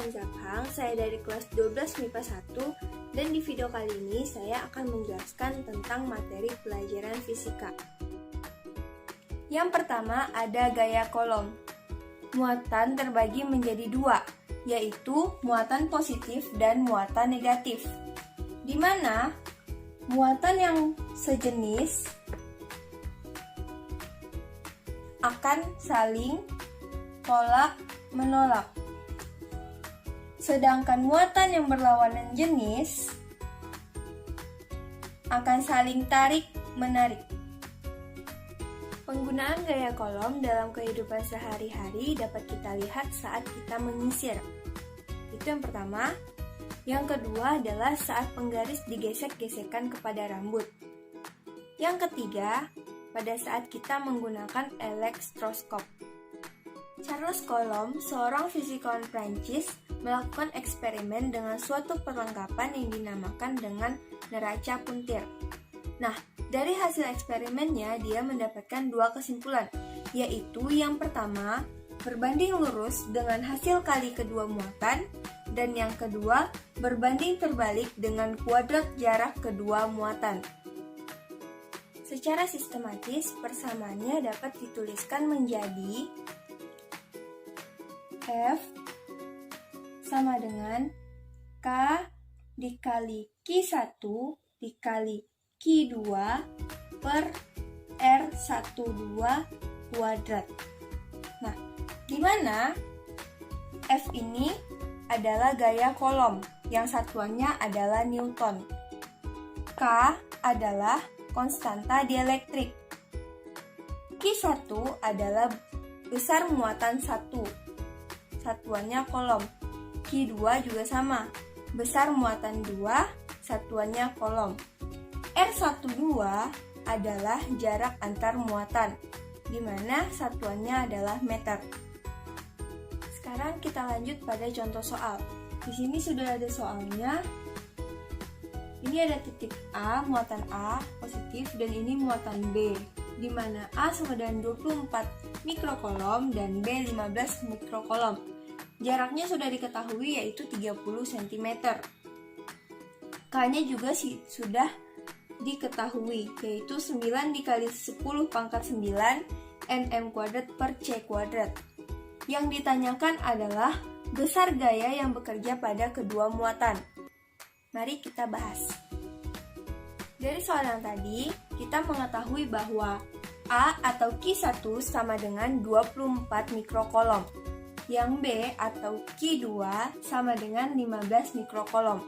Irfan Zakhang, saya dari kelas 12 MIPA 1 dan di video kali ini saya akan menjelaskan tentang materi pelajaran fisika. Yang pertama ada gaya kolom. Muatan terbagi menjadi dua, yaitu muatan positif dan muatan negatif. Di mana muatan yang sejenis akan saling tolak-menolak. Sedangkan muatan yang berlawanan jenis akan saling tarik-menarik. Penggunaan gaya kolom dalam kehidupan sehari-hari dapat kita lihat saat kita mengisir. Itu yang pertama. Yang kedua adalah saat penggaris digesek-gesekkan kepada rambut. Yang ketiga, pada saat kita menggunakan elektroskop. Charles Coulomb, seorang fisikawan Prancis, melakukan eksperimen dengan suatu perlengkapan yang dinamakan dengan neraca puntir. Nah, dari hasil eksperimennya dia mendapatkan dua kesimpulan, yaitu yang pertama, berbanding lurus dengan hasil kali kedua muatan, dan yang kedua, berbanding terbalik dengan kuadrat jarak kedua muatan. Secara sistematis, persamaannya dapat dituliskan menjadi F sama dengan K dikali Q1 dikali Q2 per R12 kuadrat. Nah, di mana F ini adalah gaya kolom, yang satuannya adalah Newton. K adalah konstanta dielektrik. Q1 adalah besar muatan 1. Satuannya kolom. Q2 juga sama. Besar muatan 2, satuannya kolom. R12 adalah jarak antar muatan, di mana satuannya adalah meter. Sekarang kita lanjut pada contoh soal. Di sini sudah ada soalnya. Ini ada titik A, muatan A positif, dan ini muatan B, di mana A sama dengan 24 mikrokolom dan B 15 mikrokolom. Jaraknya sudah diketahui yaitu 30 cm. K-nya juga sudah diketahui yaitu 9 dikali 10 pangkat 9 nm kuadrat per c kuadrat. Yang ditanyakan adalah besar gaya yang bekerja pada kedua muatan. Mari kita bahas. Dari soal yang tadi, kita mengetahui bahwa A atau Q1 sama dengan 24 mikrokolom. Yang B atau Q2 sama dengan 15 mikrokolom.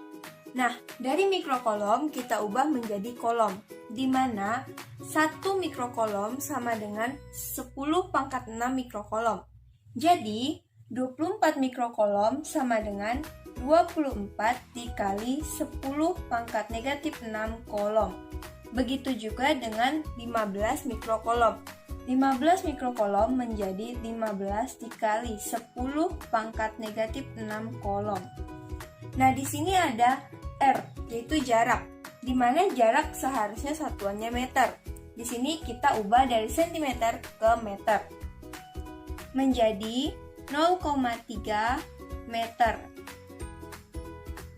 Nah, dari mikrokolom kita ubah menjadi kolom, di mana 1 mikrokolom sama dengan 10 pangkat 6 mikrokolom. Jadi, 24 mikrokolom sama dengan 24 dikali 10 pangkat negatif 6 kolom. Begitu juga dengan 15 mikrokolom. 15 mikrokolom menjadi 15 dikali 10 pangkat negatif 6 kolom. Nah, di sini ada R, yaitu jarak, di mana jarak seharusnya satuannya meter. Di sini kita ubah dari cm ke meter. Menjadi 0,3 meter.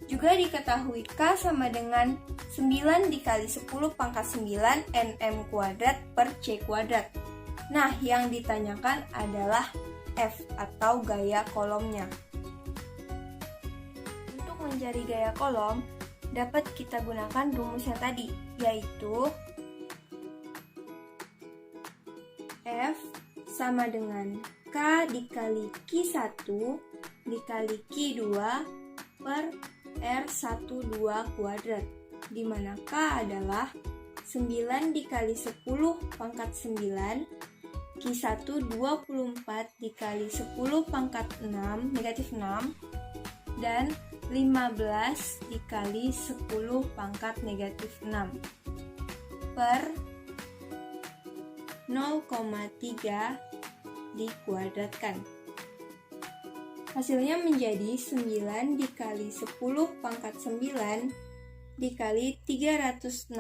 Juga diketahui K sama dengan 9 dikali 10 pangkat 9 nm kuadrat per c kuadrat. Nah, yang ditanyakan adalah F atau gaya kolomnya. Untuk mencari gaya kolom, dapat kita gunakan rumus yang tadi, yaitu F sama dengan K dikali Q1 dikali Q2 per R12 kuadrat, di mana K adalah 9 dikali 10 pangkat 9, Q1 24 dikali 10 pangkat 6 negatif 6, dan 15 dikali 10 pangkat negatif 6 per 0,3 dikuadratkan. Hasilnya menjadi 9 dikali 10 pangkat 9 dikali 360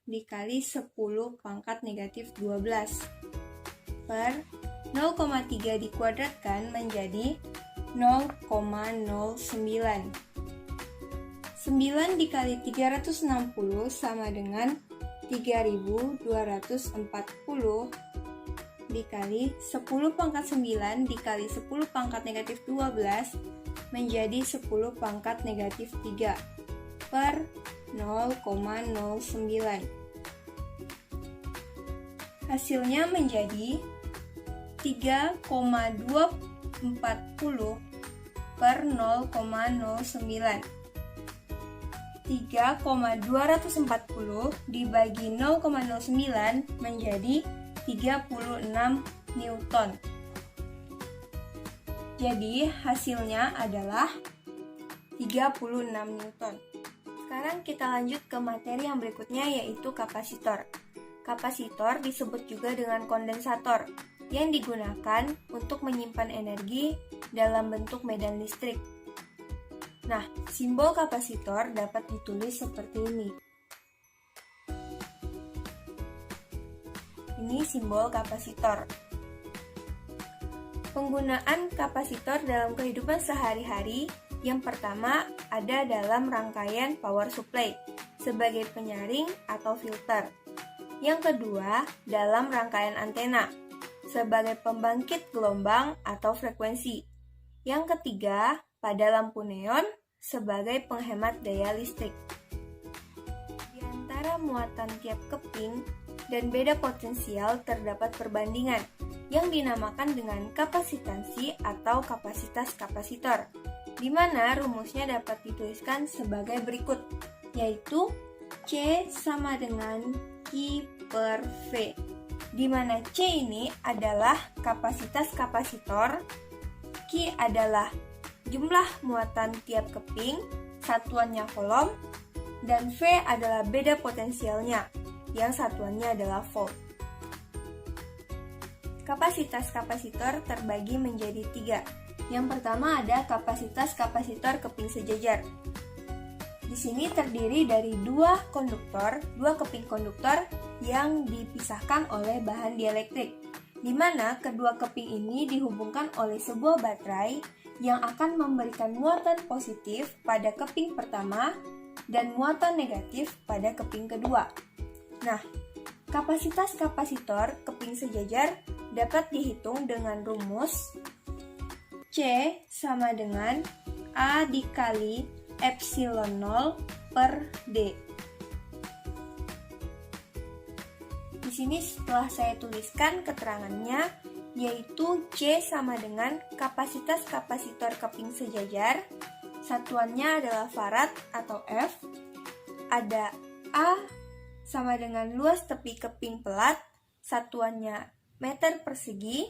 dikali 10 pangkat negatif 12 per 0,3 dikuadratkan menjadi 0,09. 9 dikali 360 sama dengan 3240 dikali 10 pangkat 9 dikali 10 pangkat negatif 12 menjadi 10 pangkat negatif 3 per 0,09. Hasilnya menjadi 3,240 per 0,09. 3,240 dibagi 0,09 menjadi 36 Newton. Jadi hasilnya adalah 36 Newton. Sekarang kita lanjut ke materi yang berikutnya, yaitu kapasitor. Kapasitor disebut juga dengan kondensator yang digunakan untuk menyimpan energi dalam bentuk medan listrik. Nah, simbol kapasitor dapat ditulis seperti ini. Ini simbol kapasitor. Penggunaan kapasitor dalam kehidupan sehari-hari, yang pertama ada dalam rangkaian power supply sebagai penyaring atau filter. Yang kedua, dalam rangkaian antena sebagai pembangkit gelombang atau frekuensi. Yang ketiga, pada lampu neon sebagai penghemat daya listrik. Di antara muatan tiap keping dan beda potensial terdapat perbandingan yang dinamakan dengan kapasitansi atau kapasitas kapasitor, di mana rumusnya dapat dituliskan sebagai berikut, yaitu C sama dengan Q per V, di mana C ini adalah kapasitas kapasitor, Q adalah jumlah muatan tiap keping, satuannya kolom, dan V adalah beda potensialnya, yang satuannya adalah volt. Kapasitas kapasitor terbagi menjadi 3. Yang pertama ada kapasitas kapasitor keping sejajar. Di sini terdiri dari dua keping konduktor yang dipisahkan oleh bahan dielektrik, di mana kedua keping ini dihubungkan oleh sebuah baterai yang akan memberikan muatan positif pada keping pertama dan muatan negatif pada keping kedua. Nah, kapasitas kapasitor keping sejajar dapat dihitung dengan rumus C sama dengan A dikali epsilon 0 per D. Di sini setelah saya tuliskan keterangannya, yaitu C sama dengan kapasitas kapasitor keping sejajar, satuannya adalah farad atau F, ada A sama dengan luas tepi keping pelat, satuannya meter persegi,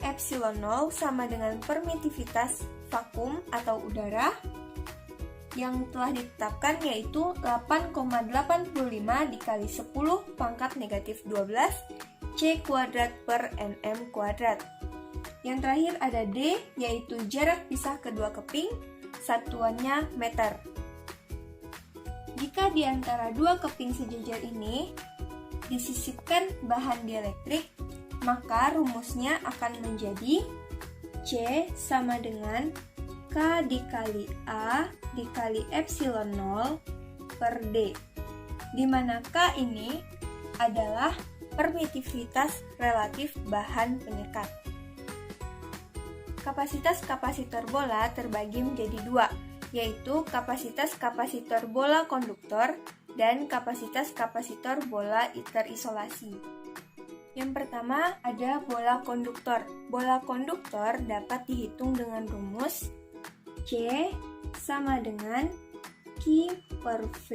epsilon 0 sama dengan permitivitas vakum atau udara, yang telah ditetapkan yaitu 8,85 dikali 10 pangkat negatif 12 C kuadrat per nm kuadrat. Yang terakhir ada D, yaitu jarak pisah kedua keping, satuannya meter. Jika di antara dua keping sejajar ini disisipkan bahan dielektrik, maka rumusnya akan menjadi C sama dengan K dikali A dikali epsilon 0 per D, di mana K ini adalah permitivitas relatif bahan penyekat. Kapasitas kapasitor bola terbagi menjadi dua, yaitu kapasitas kapasitor bola konduktor dan kapasitas kapasitor bola terisolasi. Yang pertama ada bola konduktor. Bola konduktor dapat dihitung dengan rumus C sama dengan Q per V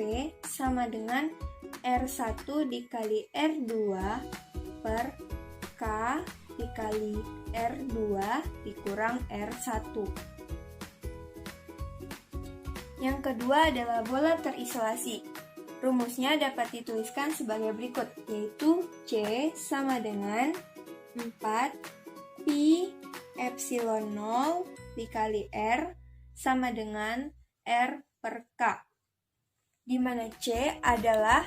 sama dengan R1 dikali R2 per K dikali R2 dikurang R1. Yang kedua adalah bola terisolasi. Rumusnya dapat dituliskan sebagai berikut, yaitu C sama dengan 4 Pi epsilon 0 dikali R sama dengan R per K, di mana C adalah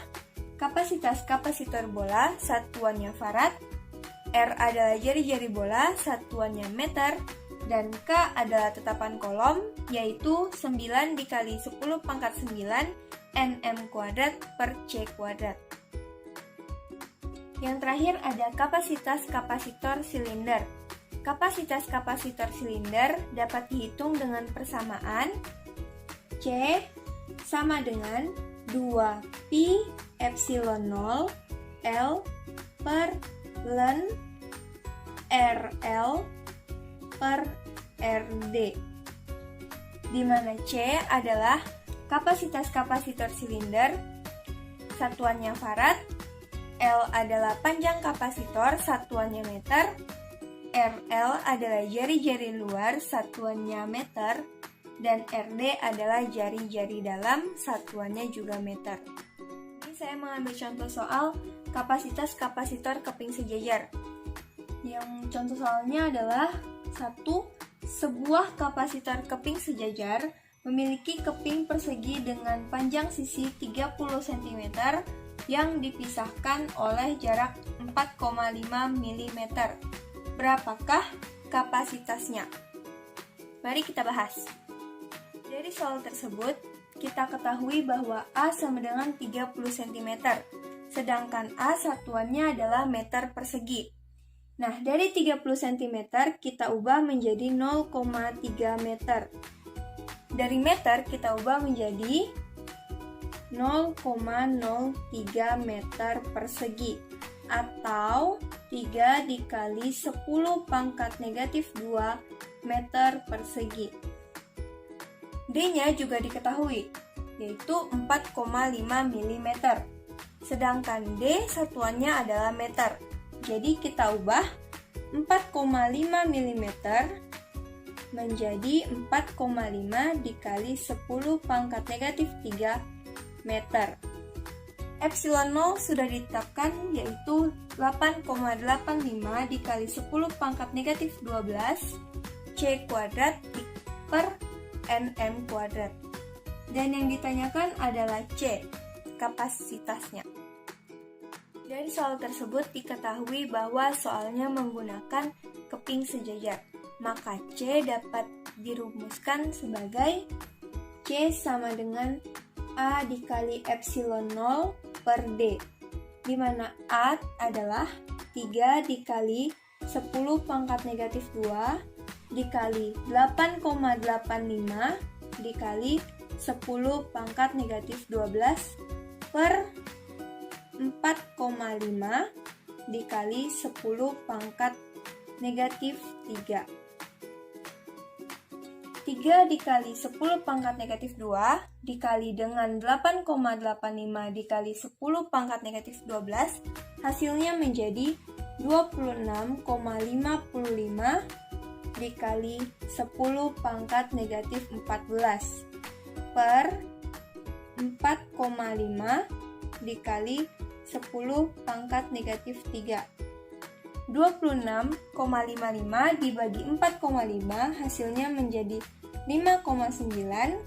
kapasitas kapasitor bola, satuannya farad, R adalah jari-jari bola, satuannya meter, dan K adalah tetapan kolom, yaitu 9 dikali 10 pangkat 9 nm kuadrat per C kuadrat. Yang terakhir ada kapasitas kapasitor silinder. Kapasitas kapasitor silinder dapat dihitung dengan persamaan C sama dengan 2pi epsilon 0 L per ln RL per RD, di mana C adalah kapasitas kapasitor silinder, satuannya farad, L adalah panjang kapasitor, satuannya meter, RL adalah jari-jari luar, satuannya meter, dan RD adalah jari-jari dalam, satuannya juga meter. Ini saya mengambil contoh soal kapasitas kapasitor keping sejajar. Yang contoh soalnya adalah 1. Sebuah kapasitor keping sejajar memiliki keping persegi dengan panjang sisi 30 cm yang dipisahkan oleh jarak 4,5 mm. Berapakah kapasitasnya? Mari kita bahas. Dari soal tersebut, kita ketahui bahwa A sama dengan 30 cm, sedangkan A satuannya adalah meter persegi. Nah, dari 30 cm kita ubah menjadi 0,3 meter. Dari meter kita ubah menjadi 0,03 meter persegi, atau 3 dikali 10 pangkat negatif 2 meter persegi. D-nya juga diketahui, yaitu 4,5 mm. Sedangkan D satuannya adalah meter. Jadi kita ubah 4,5 mm menjadi 4,5 dikali 10 pangkat negatif 3 meter. Epsilon 0 sudah ditetapkan, yaitu 8,85 dikali 10 pangkat negatif 12 C kuadrat per nm kuadrat. Dan yang ditanyakan adalah C, kapasitasnya. Dari soal tersebut diketahui bahwa soalnya menggunakan keping sejajar, maka C dapat dirumuskan sebagai C sama dengan A dikali epsilon 0 per D, di mana A adalah 3 dikali 10 pangkat negatif 2 dikali 8,85 dikali 10 pangkat negatif 12 per 4,5 dikali 10 pangkat negatif 3. 3 dikali 10 pangkat negatif 2 dikali dengan 8,85 dikali 10 pangkat negatif 12 hasilnya menjadi 26,55 dikali 10 pangkat negatif 14 per 4,5 dikali 10 pangkat negatif 3. 26,55 dibagi 4,5 hasilnya menjadi 5,9,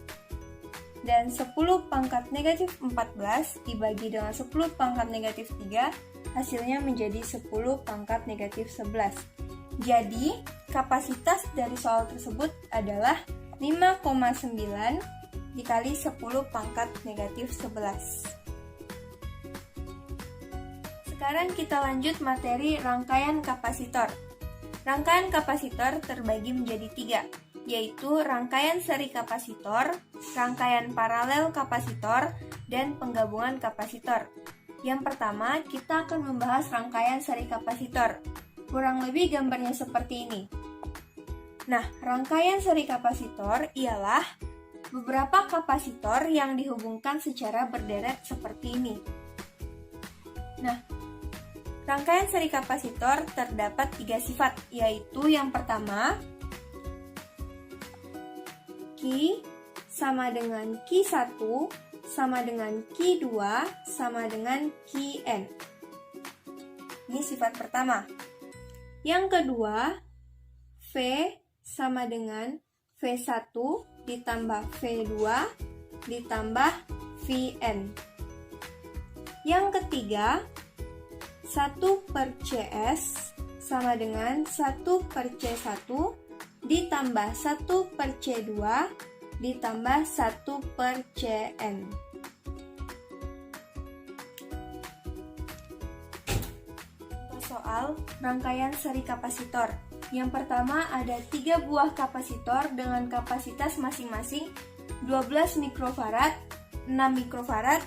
dan 10 pangkat negatif 14 dibagi dengan 10 pangkat negatif 3 hasilnya menjadi 10 pangkat negatif 11. Jadi kapasitas dari soal tersebut adalah 5,9 dikali 10 pangkat negatif 11. Sekarang kita lanjut materi rangkaian kapasitor. Rangkaian kapasitor terbagi menjadi 3, yaitu rangkaian seri kapasitor, rangkaian paralel kapasitor, dan penggabungan kapasitor. Yang pertama, kita akan membahas rangkaian seri kapasitor. Kurang lebih gambarnya seperti ini. Nah, rangkaian seri kapasitor ialah beberapa kapasitor yang dihubungkan secara berderet seperti ini. Nah, rangkaian seri kapasitor terdapat 3 sifat, yaitu yang pertama, Q sama dengan Q1 sama dengan Q2 sama dengan Qn. Ini sifat pertama. Yang kedua, V sama dengan V1 ditambah V2 ditambah Vn. Yang ketiga, 1 per Cs sama dengan 1 per C1 ditambah 1 per C2 ditambah 1 per Cn. Soal rangkaian seri kapasitor. Yang pertama ada 3 buah kapasitor dengan kapasitas masing-masing 12 mikrofarad, 6 mikrofarad,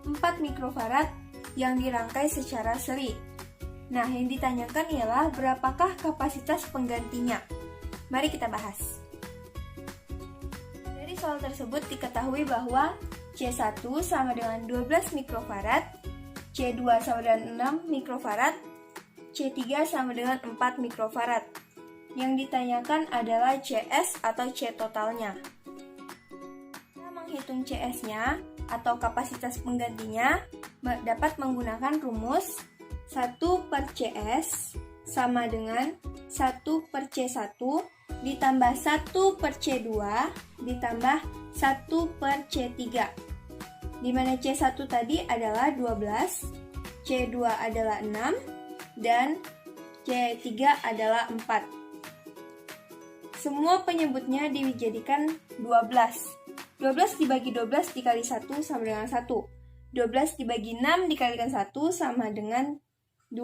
4 mikrofarad yang dirangkai secara seri. Nah, yang ditanyakan ialah berapakah kapasitas penggantinya? Mari kita bahas. Dari soal tersebut diketahui bahwa C1 sama dengan 12 mikrofarad, C2 sama dengan 6 mikrofarad, C3 sama dengan 4 mikrofarad. Yang ditanyakan adalah CS atau C totalnya. Kita menghitung CS-nya atau kapasitas penggantinya dapat menggunakan rumus 1 per CS sama dengan 1 per C1 ditambah 1 per C2 ditambah 1 per C3. Di mana C1 tadi adalah 12, C2 adalah 6, dan C3 adalah 4. Semua penyebutnya dijadikan 12. 12 dibagi 12 dikali 1 sama dengan 1. 12 dibagi 6 dikalikan 1 sama dengan 2.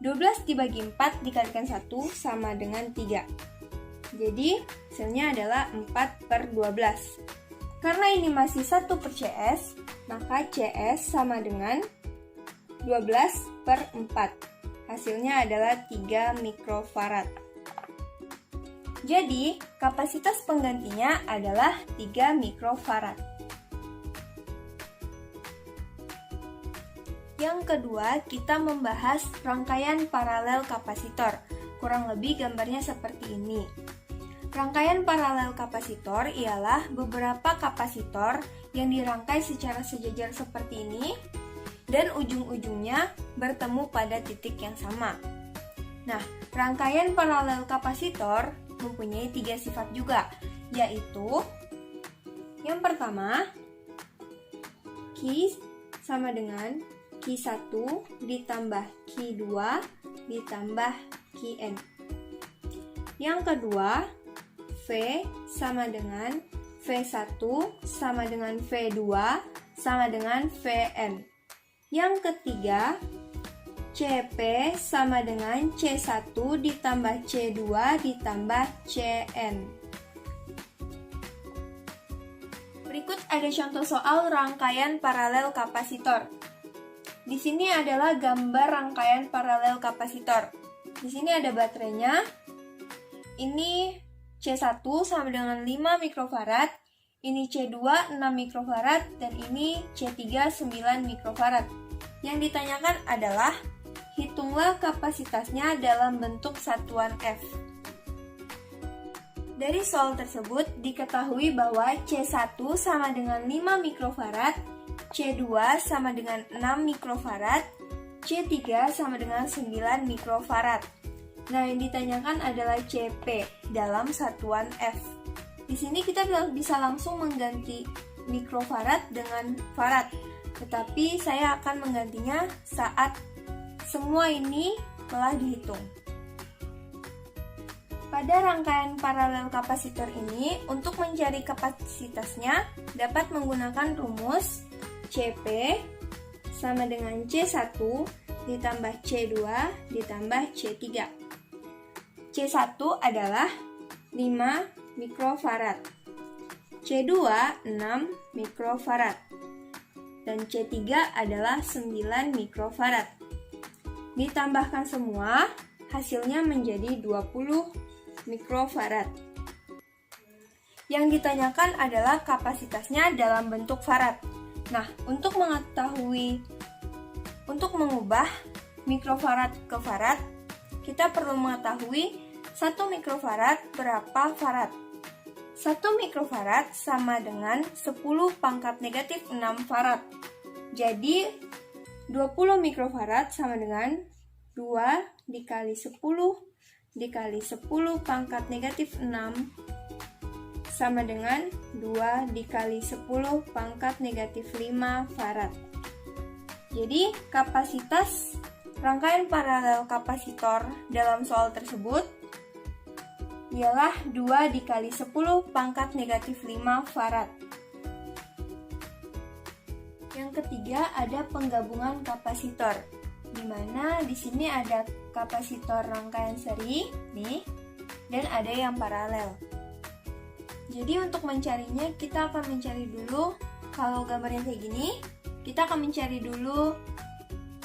12 dibagi 4 dikalikan 1 sama dengan 3. Jadi, hasilnya adalah 4 per 12. Karena ini masih 1 per CS, maka CS sama dengan 12 per 4. Hasilnya adalah 3 mikrofarad. Jadi, kapasitas penggantinya adalah 3 mikrofarad. Yang kedua, kita membahas rangkaian paralel kapasitor. Kurang lebih gambarnya seperti ini. Rangkaian paralel kapasitor ialah beberapa kapasitor yang dirangkai secara sejajar seperti ini dan ujung-ujungnya bertemu pada titik yang sama. Nah, rangkaian paralel kapasitor mempunyai 3 sifat juga, yaitu yang pertama, Q sama dengan Q1 ditambah Q2 ditambah Qn. Yang kedua, V sama dengan V1 sama dengan V2 sama dengan Vn. Yang ketiga, Cp sama dengan C1 ditambah C2 ditambah Cn. Berikut ada contoh soal rangkaian paralel kapasitor. Di sini adalah gambar rangkaian paralel kapasitor. Di sini ada baterainya. Ini C1 sama dengan 5 mikrofarad, ini C2 6 mikrofarad, dan ini C3 9 mikrofarad. Yang ditanyakan adalah hitunglah kapasitasnya dalam bentuk satuan F. Dari soal tersebut diketahui bahwa C1 sama dengan 5 mikrofarad, C2 sama dengan 6 mikrofarad, C3 sama dengan 9 mikrofarad. Nah, yang ditanyakan adalah Cp dalam satuan F. Di sini kita bisa langsung mengganti mikrofarad dengan farad, tetapi saya akan menggantinya saat semua ini telah dihitung. Pada rangkaian paralel kapasitor ini, untuk mencari kapasitasnya dapat menggunakan rumus Cp sama dengan C1 ditambah C2 ditambah C3. C1 adalah 5 mikrofarad, C2 6 mikrofarad, dan C3 adalah 9 mikrofarad. Ditambahkan semua, hasilnya menjadi 20 mikrofarad. Yang ditanyakan adalah kapasitasnya dalam bentuk farad. Nah, untuk mengubah mikrofarad ke farad, kita perlu mengetahui 1 mikrofarad berapa farad. 1 mikrofarad sama dengan 10 pangkat negatif 6 farad. Jadi, 20 mikrofarad sama dengan 2 dikali 10 dikali 10 pangkat negatif 6 sama dengan 2 dikali 10 pangkat negatif 5 farad. Jadi, kapasitas rangkaian paralel kapasitor dalam soal tersebut ialah 2 dikali 10 pangkat negatif 5 farad. Yang ketiga ada penggabungan kapasitor, di mana di sini ada kapasitor rangkaian seri nih, dan ada yang paralel. Jadi untuk mencarinya kita akan mencari dulu, kalau gambarnya kayak gini, kita akan mencari dulu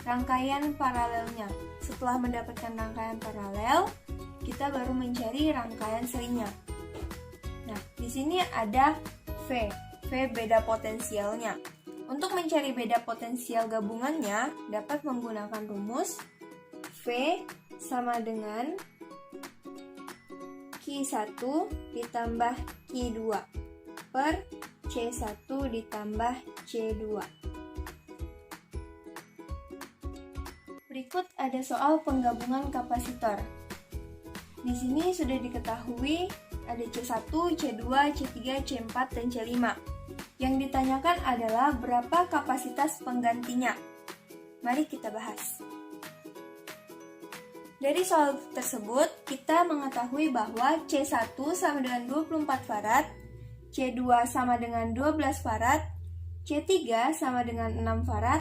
rangkaian paralelnya. Setelah mendapatkan rangkaian paralel, kita baru mencari rangkaian serinya. Nah, di sini ada V beda potensialnya. Untuk mencari beda potensial gabungannya, dapat menggunakan rumus V sama dengan Q1 ditambah Q2 per C1 ditambah C2. Berikut ada soal penggabungan kapasitor. Di sini sudah diketahui ada C1, C2, C3, C4, dan C5. Yang ditanyakan adalah berapa kapasitas penggantinya. Mari kita bahas. Dari soal tersebut, kita mengetahui bahwa C1 sama dengan 24 farad, C2 sama dengan 12 farad, C3 sama dengan 6 farad,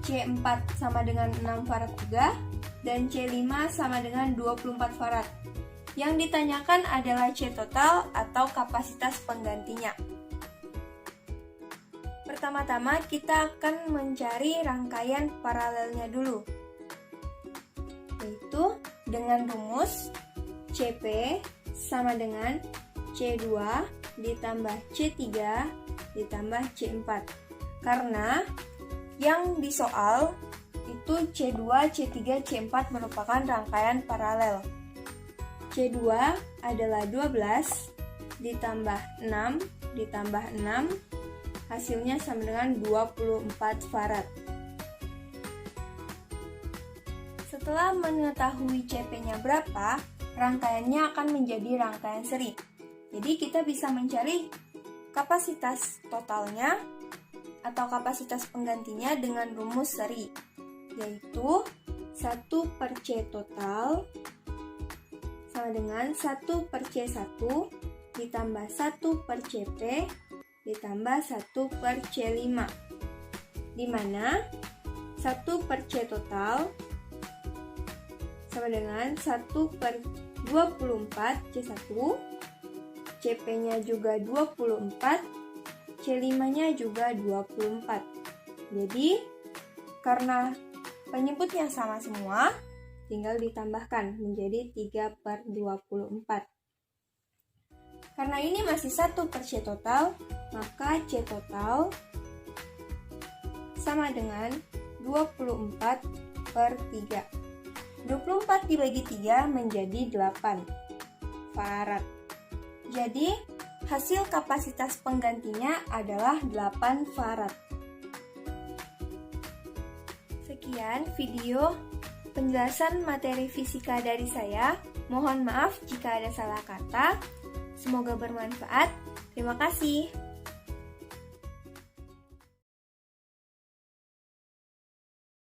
C4 sama dengan 6 farad juga, dan C5 sama dengan 24 farad. Yang ditanyakan adalah C total atau kapasitas penggantinya. Pertama-tama kita akan mencari rangkaian paralelnya dulu, yaitu dengan rumus CP sama dengan C2 ditambah C3 ditambah C4. Karena yang di soal itu C2, C3, C4 merupakan rangkaian paralel. C2 adalah 12 ditambah 6 ditambah 6, hasilnya sama dengan 24 farad. Setelah mengetahui CP-nya berapa, rangkaiannya akan menjadi rangkaian seri. Jadi kita bisa mencari kapasitas totalnya atau kapasitas penggantinya dengan rumus seri, yaitu 1 per C total sama dengan 1 per C1 ditambah 1 per CP ditambah 1 per C5, di mana 1 per C total sama dengan 1 per 24 C1, CP-nya juga 24, C5-nya juga 24. Jadi, karena penyebutnya sama semua, tinggal ditambahkan menjadi 3 per 24. Karena ini masih 1 per C total, maka C total sama dengan 24 per 3. 24 dibagi 3 menjadi 8 farad. Jadi, hasil kapasitas penggantinya adalah 8 farad. Sekian video penjelasan materi fisika dari saya. Mohon maaf jika ada salah kata. Semoga bermanfaat. Terima kasih.